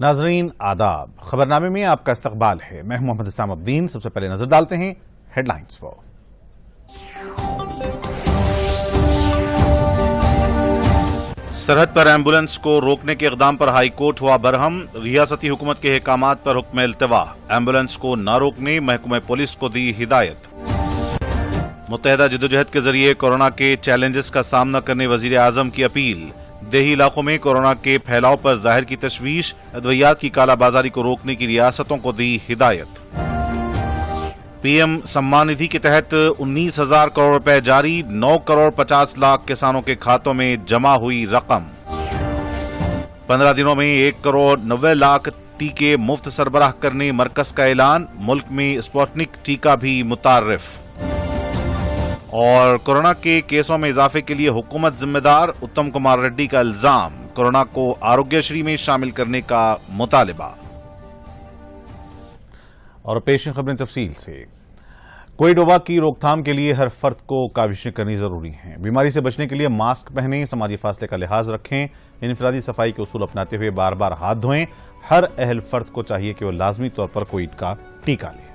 नाजरीन आदाब, खबरनामे में आपका इस्तकबाल है। मैं हूं मोहम्मद इस्लामुद्दीन। सबसे पहले नजर डालते हैं हेडलाइंस पर। सरहद पर एम्बुलेंस को रोकने के इक़दाम पर हाई कोर्ट हुआ बरहम। रियासती हुकूमत के अहकामात पर हुक्म इल्तिवा। एम्बुलेंस को न रोकने महकमे पुलिस को दी हिदायत। मुत्तहदा जद्दोजहद के जरिए कोरोना के चैलेंजेस का सामना करने वजीर आजम की अपील। देही इलाकों में कोरोना के फैलाव पर जाहिर की तशवीश। अद्वियात की कालाबाजारी को रोकने की रियासतों को दी हिदायत। पीएम सम्मान निधि के तहत 19,000 करोड़ रुपए जारी। 9 करोड़ 50 लाख किसानों के खातों में जमा हुई रकम। 15 दिनों में 1 करोड़ 90 लाख टीके मुफ्त सरबराह करने मरकज का ऐलान। मुल्क में स्पुतनिक टीका भी मुतारिफ। और कोरोना के केसों में इजाफे के लिए हुकूमत जिम्मेदार। उत्तम कुमार रेड्डी का इल्जाम। कोरोना को आरोग्यश्री में शामिल करने का मुतालिबा। और पेश खबरें तफसील से। कोविड वबा की रोकथाम के लिए हर फर्द को काविशें करनी जरूरी हैं। बीमारी से बचने के लिए मास्क पहनें, समाजी फासले का लिहाज रखें, इनफरादी सफाई के उसूल अपनाते हुए बार बार हाथ धोएं। हर अहल फर्द को चाहिए कि वह लाजमी तौर पर कोविड का टीका लें।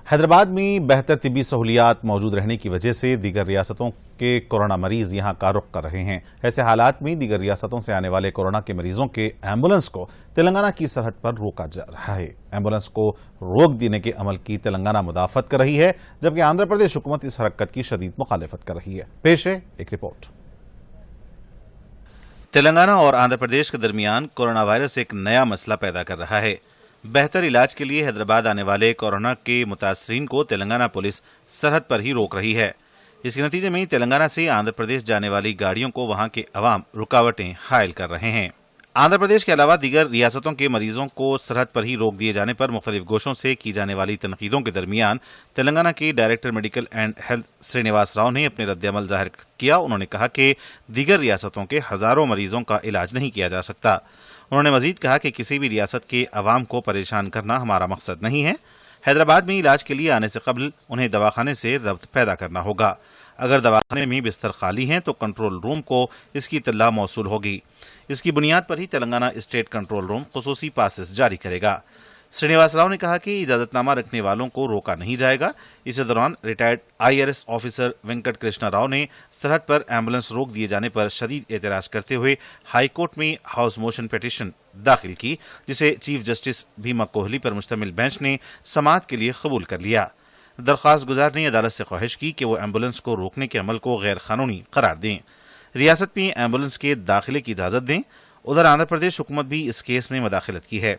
हैदराबाद में बेहतर तिब्बी सहूलियात मौजूद रहने की वजह से दीगर रियासतों के कोरोना मरीज यहां का रुख कर रहे हैं। ऐसे हालात में दीगर रियासतों से आने वाले कोरोना के मरीजों के एम्बुलेंस को तेलंगाना की सरहद पर रोका जा रहा है। एम्बुलेंस को रोक देने के अमल की तेलंगाना मुदाफत कर रही है, जबकि आंध्र प्रदेश हुकूमत इस हरकत की शदीद मुखालिफत कर रही है। पेश है एक रिपोर्ट। तेलंगाना और आंध्र प्रदेश के दरमियान कोरोना वायरस एक नया मसला पैदा कर रहा है। बेहतर इलाज के लिए हैदराबाद आने वाले कोरोना के मुतासरीन को तेलंगाना पुलिस सरहद पर ही रोक रही है। इसके नतीजे में तेलंगाना से आंध्र प्रदेश जाने वाली गाड़ियों को वहां के अवाम रुकावटें हायल कर रहे हैं। आंध्र प्रदेश के अलावा दीगर रियासतों के मरीजों को सरहद पर ही रोक दिए जाने पर मुख्तलिफ गोशों से की जाने वाली तनकीदों के दरमियान तेलंगाना के director medical and health Srinivas Rao ने अपने रद्द-ए-अमल जाहिर किया। उन्होंने कहा कि दीगर रियासतों के हजारों मरीजों का इलाज नहीं किया जा सकता। उन्होंने मजीद कहा कि किसी भी रियासत के अवाम को परेशान करना हमारा मकसद नहीं है। हैदराबाद में इलाज के लिए आने से कबल उन्हें दवाखाने से रब्त पैदा करना होगा। अगर दवाखाने में बिस्तर खाली हैं तो कंट्रोल रूम को इसकी इत्तला मौसूल होगी। इसकी बुनियाद पर ही तेलंगाना स्टेट कंट्रोल रूम खुसूसी पासेस जारी करेगा। श्रीनिवास राव ने कहा कि इजाजतनामा रखने वालों को रोका नहीं जाएगा। इसी दौरान retired IRS officer Venkat Krishna Rao ने सरहद पर एम्बुलेंस रोक दिए जाने पर शदीद एतराज करते हुए हाई कोर्ट में हाउस मोशन पिटीशन दाखिल की, जिसे चीफ जस्टिस भीमा कोहली पर मुश्तमिल बेंच ने समाअत के लिए कबूल कर लिया। दरख्वास्त गुजार ने अदालत से ख्वाहिश की कि वो एम्बुलेंस को रोकने के अमल को गैर कानूनी करार दें, रियासत में एम्बुलेंस के दाखिले की इजाजत दें। उधर आंध्र प्रदेश हुकूमत भी इस केस में मदाखिलत की है।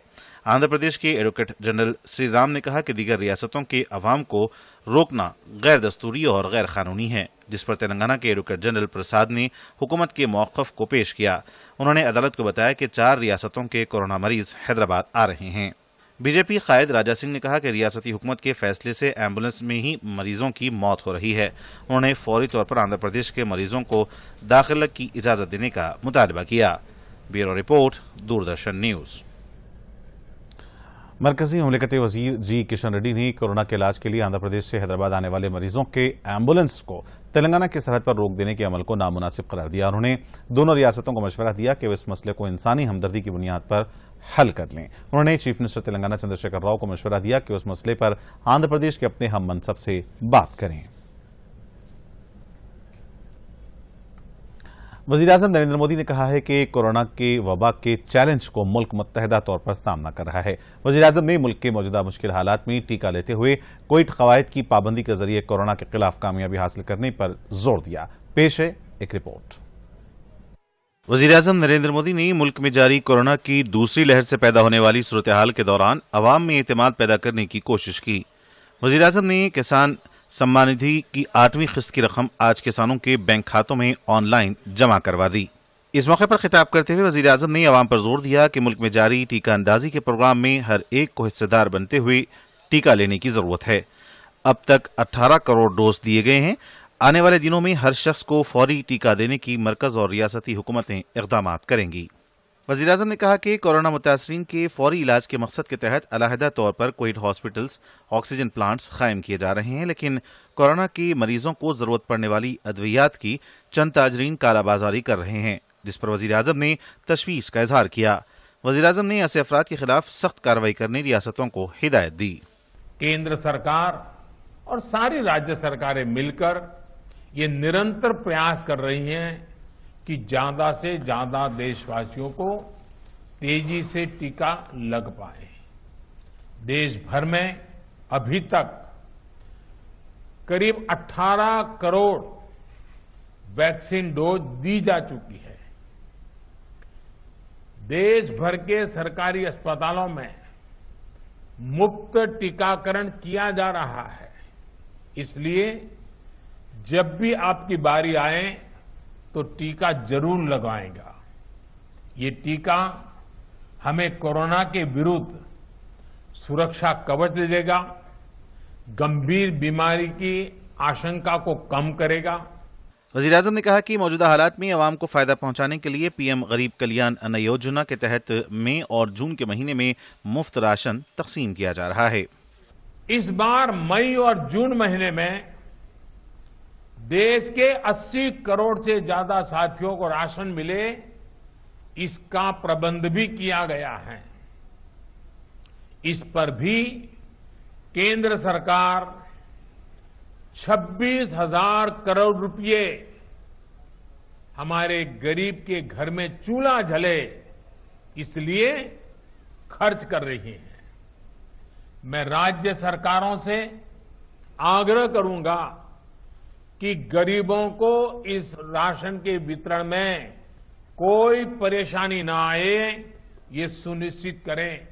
आंध्र प्रदेश के एडवोकेट जनरल श्री राम ने कहा कि दीगर रियासतों के अवाम को रोकना गैर दस्तूरी और गैर कानूनी है, जिस पर तेलंगाना के एडवोकेट जनरल प्रसाद ने हुकूमत के मौक़िफ़ को पेश किया। उन्होंने अदालत को बताया कि 4 रियासतों के कोरोना मरीज हैदराबाद आ रहे हैं। बीजेपी कायद राजा सिंह ने कहा कि रियासती हुकूमत के फैसले से एम्बुलेंस में ही मरीजों की मौत हो रही है। उन्होंने फौरी तौर पर आंध्र प्रदेश के मरीजों को दाखिला की इजाजत देने का मुतालबा किया। Bureau report, Doordarshan news. मरकजी मुमलिकती वजीर जी किशन रेड्डी ने कोरोना के इलाज के लिए आंध्र प्रदेश से हैदराबाद आने वाले मरीजों के एम्बुलेंस को तेलंगाना की सरहद पर रोक देने के अमल को नामुनासिब करार दिया। उन्होंने दोनों रियासतों को मशवरा दिया कि वे इस मसले को इंसानी हमदर्दी की बुनियाद पर हल कर लें। उन्होंने चीफ मिनिस्टर तेलंगाना चंद्रशेखर राव को मशवरा दिया कि उस मसले पर आंध्र प्रदेश के अपने हम मनसब से बात करें। वज़ीर-ए-आज़म नरेंद्र मोदी ने कहा है कि कोरोना के वबा के चैलेंज को मुल्क मुत्तहदा तौर पर सामना कर रहा है। वज़ीर-ए-आज़म ने मुल्क के मौजूदा मुश्किल हालात में टीका लेते हुए कोविड कवायद की पाबंदी के जरिए कोरोना के खिलाफ कामयाबी हासिल करने पर जोर दिया। पेश है एक रिपोर्ट। वज़ीर-ए-आज़म नरेंद्र मोदी ने मुल्क में जारी कोरोना की दूसरी लहर से पैदा होने वाली सूरत हाल के दौरान अवाम में एतमाद पैदा करने की कोशिश की। वज़ीर-ए-आज़म ने किसान सम्मान निधि की 8वीं किस्त की रकम आज किसानों के बैंक खातों में ऑनलाइन जमा करवा दी। इस मौके पर खिताब करते हुए वज़ीर आज़म ने अवाम पर जोर दिया कि मुल्क में जारी टीका अंदाजी के प्रोग्राम में हर एक को हिस्सेदार बनते हुए टीका लेने की जरूरत है। अब तक 18 करोड़ डोज दिए गए हैं। आने वाले दिनों में हर शख्स को फौरी टीका देने की मरकज और रियासती हुकूमतें इक़दामात करेंगी। वज़ीर-ए-आज़म ने कहा कि कोरोना मुतासरीन के फौरी इलाज के मकसद के तहत अलहदा तौर पर कोविड हॉस्पिटल्स, ऑक्सीजन प्लांट्स कायम किए जा रहे हैं, लेकिन कोरोना के मरीजों को जरूरत पड़ने वाली अद्वियात की चंद ताजरीन कालाबाजारी कर रहे हैं, जिस पर वज़ीर-ए-आज़म ने तशवीश का इजहार किया। वज़ीर-ए-आज़म ने ऐसे अफराद के खिलाफ सख्त कार्रवाई करने रियासतों को हिदायत दी। केंद्र सरकार और सारी राज्य सरकारें मिलकर ये निरंतर प्रयास कर रही हैं कि ज्यादा से ज्यादा देशवासियों को तेजी से टीका लग पाए। देश भर में अभी तक करीब 18 करोड़ वैक्सीन डोज दी जा चुकी है। देश भर के सरकारी अस्पतालों में मुफ्त टीकाकरण किया जा रहा है। इसलिए जब भी आपकी बारी आए तो टीका जरूर लगवाएगा। ये टीका हमें कोरोना के विरुद्ध सुरक्षा कवच देगा, गंभीर बीमारी की आशंका को कम करेगा। वज़ीर-ए-आज़म ने कहा कि मौजूदा हालात में अवाम को फायदा पहुंचाने के लिए पीएम गरीब कल्याण अन्न योजना के तहत मई और जून के महीने में मुफ्त राशन तकसीम किया जा रहा है। इस बार मई और जून महीने में देश के 80 करोड़ से ज्यादा साथियों को राशन मिले, इसका प्रबंध भी किया गया है। इस पर भी केंद्र सरकार 26,000 करोड़ रुपए हमारे गरीब के घर में चूल्हा जले इसलिए खर्च कर रही है। मैं राज्य सरकारों से आग्रह करूंगा कि गरीबों को इस राशन के वितरण में कोई परेशानी न आए, ये सुनिश्चित करें।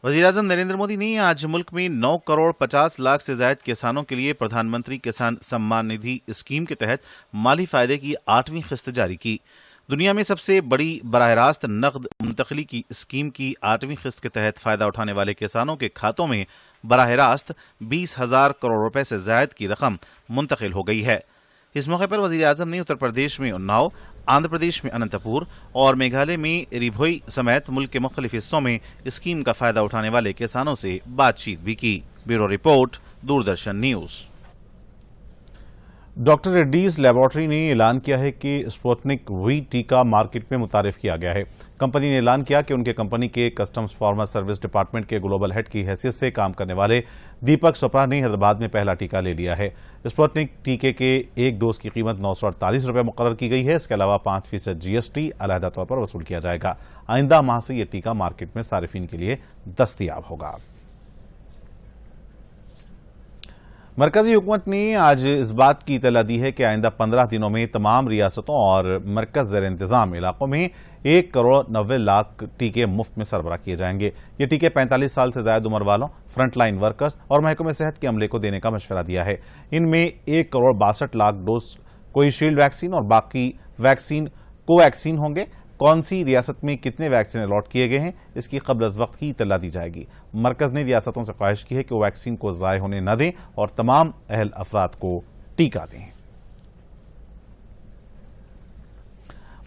वज़ीर-ए-आज़म नरेंद्र मोदी ने आज मुल्क में 9 करोड़ 50 लाख से ज्यादा किसानों के लिए प्रधानमंत्री किसान सम्मान निधि स्कीम के तहत माली फायदे की 8वीं किस्त जारी की। दुनिया में सबसे बड़ी बराह रास्त नकद मुंतकली की स्कीम की 8वीं किस्त के तहत फायदा उठाने वाले किसानों के खातों में बराह रास्त 20,000 करोड़ रुपए से ज्यादा की रकम मुंतकिल हो गई है। इस मौके पर वज़ीर-ए-आज़म ने उत्तर प्रदेश में उन्नाव, आंध्र प्रदेश में अनंतपुर और मेघालय में रिभोई समेत मुल्क के मुख्तलिफ हिस्सों में स्कीम का फायदा उठाने वाले किसानों से बातचीत भी की। Bureau report, Doordarshan news. Doctor Reddy's laboratory ने ऐलान किया है कि स्पुतनिक वी टीका मार्केट में मुतारिफ किया गया है। कंपनी ने ऐलान किया कि उनके कंपनी के कस्टम्स फार्मर सर्विस डिपार्टमेंट के ग्लोबल हेड की हैसियत से काम करने वाले दीपक चोपड़ा ने हैदराबाद में पहला टीका ले लिया है। स्पुतनिक टीके के एक डोज की कीमत 948 रुपये मुकर्रर की गई है। इसके अलावा 5% GST अलहदा तौर पर वसूल किया जाएगा। आइंदा माह से यह टीका मार्केट में सारिफिन के लिए दस्तयाब होगा। मरकजी हुकूमत ने आज इस बात की इतला दी है कि आइंदा 15 दिनों में तमाम रियासतों और मरकज ज़ेर इंतजाम इलाकों में 1 करोड़ 90 लाख टीके मुफ्त में सरबराह किए जाएंगे। ये टीके 45 साल से ज्यादा उम्र वालों, फ्रंट लाइन वर्कर्स और महकमे सेहत के अमले को देने का मशवरा दिया है। इनमें 1 crore 62 lakh dose Covishield vaccine और बाकी वैक्सीन कोवैक्सीन होंगे। कौन सी रियासत में कितने वैक्सीन अलॉट किए गए हैं, इसकी कब्ल अज़ वक्त की इतला दी जाएगी। मरकज ने रियासतों से ख्वाहिश की है कि वो वैक्सीन को ज़ाय होने न दें और तमाम अहल अफराद को टीका दें।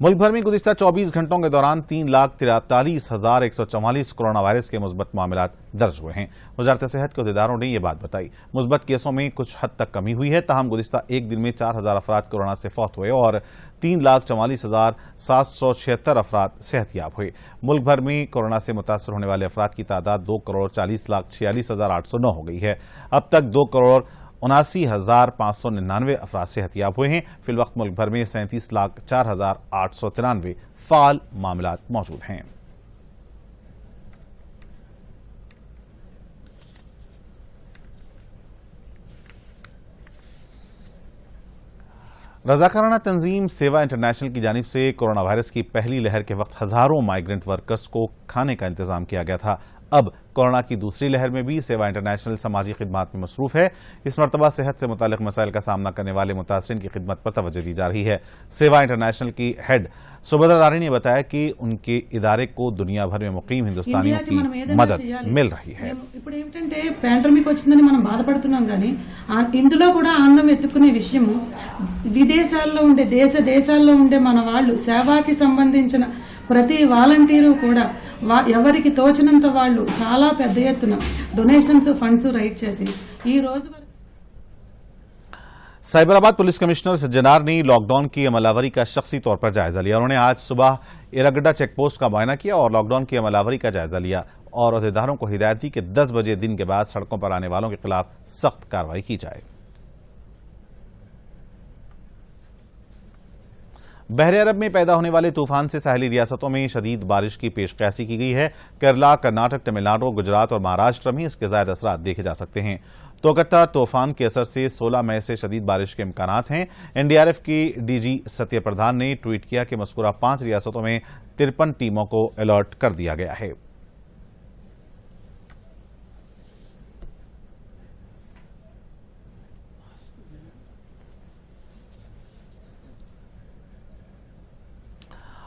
मुल्क भर में गुज़िश्ता 24 घंटों के दौरान 3,43,144 कोरोना वायरस के मुस्बत मामलात दर्ज हुए हैं। वजारत सेहत के अहदेदारों ने यह बात बताई। मुस्बत केसों में कुछ हद तक कमी हुई है, ताहम गुज़िश्ता एक दिन में 4,000 अफराद कोरोना से फौत हुए और 3,44,776 अफराद सेहतयाब हुए। मुल्क भर में कोरोना से मुतासर होने वाले अफराद की तादाद 2,40,46,46,809 हो गई है। अब तक 2,79,599 अफराद सेहतयाब हुए हैं। फिलवक्त मुल्क भर में 37,04,893 फाल मामलात मौजूद हैं। रजाकाराना तंजीम सेवा इंटरनेशनल की जानिब से कोरोना वायरस की पहली लहर के वक्त हजारों माइग्रेंट वर्कर्स को खाने का इंतजाम किया गया था। अब कोरोना की दूसरी लहर में भी सेवा इंटरनेशनल समाजी खिदमात में मसरूफ है। इस मरतबा सेहत से मुतालिक मसाइल का सामना करने वाले मुतासरीन की खिदमत पर तवज्जो दी जा रही है। सेवा इंटरनेशनल की हेड सुबदर रानी ने बताया कि उनके इदारे को दुनिया भर में मुकीम हिंदुस्तानियों की मदद मिल रही है। ఇప్పుడు ఏమిటంటే పాండమిక్ వచ్చిందని మనం బాధపడుతున్నాం కానీ ఇందులో కూడా ఆనందం ఎత్తుకునే విషయము విదేశాల్లో ఉండే దేశాల్లో ఉండే మన వాళ్ళు సేవాకి సంబంధించిన ప్రతి వాలంటీరు కూడా ఎవరికి తోచినంత వాళ్ళు చాలా పెద్ద ఎత్తున డొనేషన్స్ ఫండ్స్ రైట్ చేసి ఈ రోజు साइबराबाद पुलिस कमिश्नर सज्जनार ने लॉकडाउन की अमलावरी का शख्सी तौर पर जायजा लिया। उन्होंने आज सुबह इरगड्डा चेकपोस्ट का मुआयना किया और लॉकडाउन की अमलावरी का जायजा लिया और अहदेदारों को हिदायत दी कि 10 बजे दिन के बाद सड़कों पर आने वालों के खिलाफ सख्त कार्रवाई की जाए। बहरे अरब में पैदा होने वाले तूफान से साहली रियासतों में शदीद बारिश की पेशकशी की गई है। केरला, कर्नाटक, तमिलनाडु, गुजरात और महाराष्ट्र में इसके ज़ायद असरात देखे जा सकते हैं। तोगता तूफान के असर से 16 मई से शदीद बारिश के इम्कानात हैं। एनडीआरएफ की डीजी सत्य प्रधान ने ट्वीट किया कि मज़कूरा 5 रियासतों में 53 टीमों को अलर्ट कर दिया गया है।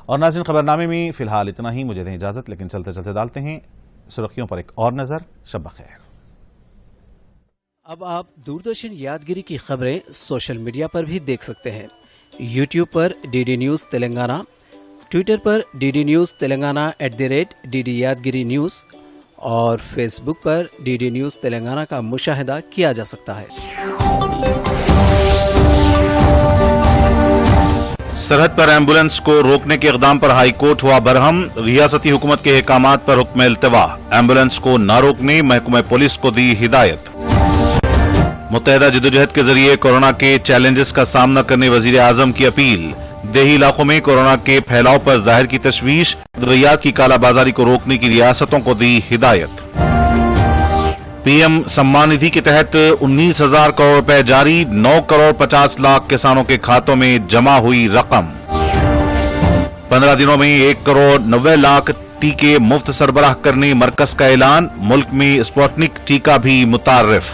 और नाज़रीन, खबरनामे में फिलहाल इतना ही। मुझे दें इजाजत, लेकिन चलते चलते डालते हैं सुर्खियों पर एक और नजर। शब बखैर। अब आप दूरदर्शन यादगिरी की खबरें सोशल मीडिया पर भी देख सकते हैं। यूट्यूब पर डीडी न्यूज़ तेलंगाना, ट्विटर पर डीडी न्यूज़ तेलंगाना @DD यादगिरी न्यूज़ और फेसबुक पर डीडी न्यूज़ तेलंगाना का मुशाहिदा किया जा सकता है। सरहद पर एम्बुलेंस को रोकने के इक़दाम पर हाई कोर्ट हुआ बरहम। रियासती हुकूमत के अहकामात पर हुक्म इल्तिवा। एम्बुलेंस को न रोकने महकमा पुलिस को दी हिदायत। मुत्तहिदा जद्दोजहद के जरिए कोरोना के चैलेंजेस का सामना करने वजीर आजम की अपील। देही इलाकों में कोरोना के फैलाव पर जाहिर की तशवीश। दवाइयात की कालाबाजारी को रोकने की रियासतों को दी हिदायत। पीएम सम्मान निधि के तहत 19,000 करोड़ रुपए जारी। 9 करोड़ 50 लाख किसानों के खातों में जमा हुई रकम। 15 दिनों में 1 करोड़ 90 लाख टीके मुफ्त सरबराह करने मरकज का ऐलान। मुल्क में स्पुतनिक टीका भी मुतारिफ।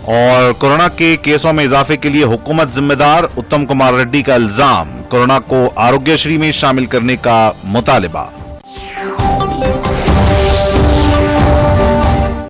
और कोरोना के केसों में इजाफे के लिए हुकूमत जिम्मेदार। उत्तम कुमार रेड्डी का इल्जाम। कोरोना को आरोग्यश्री में शामिल करने का मुतालिबा।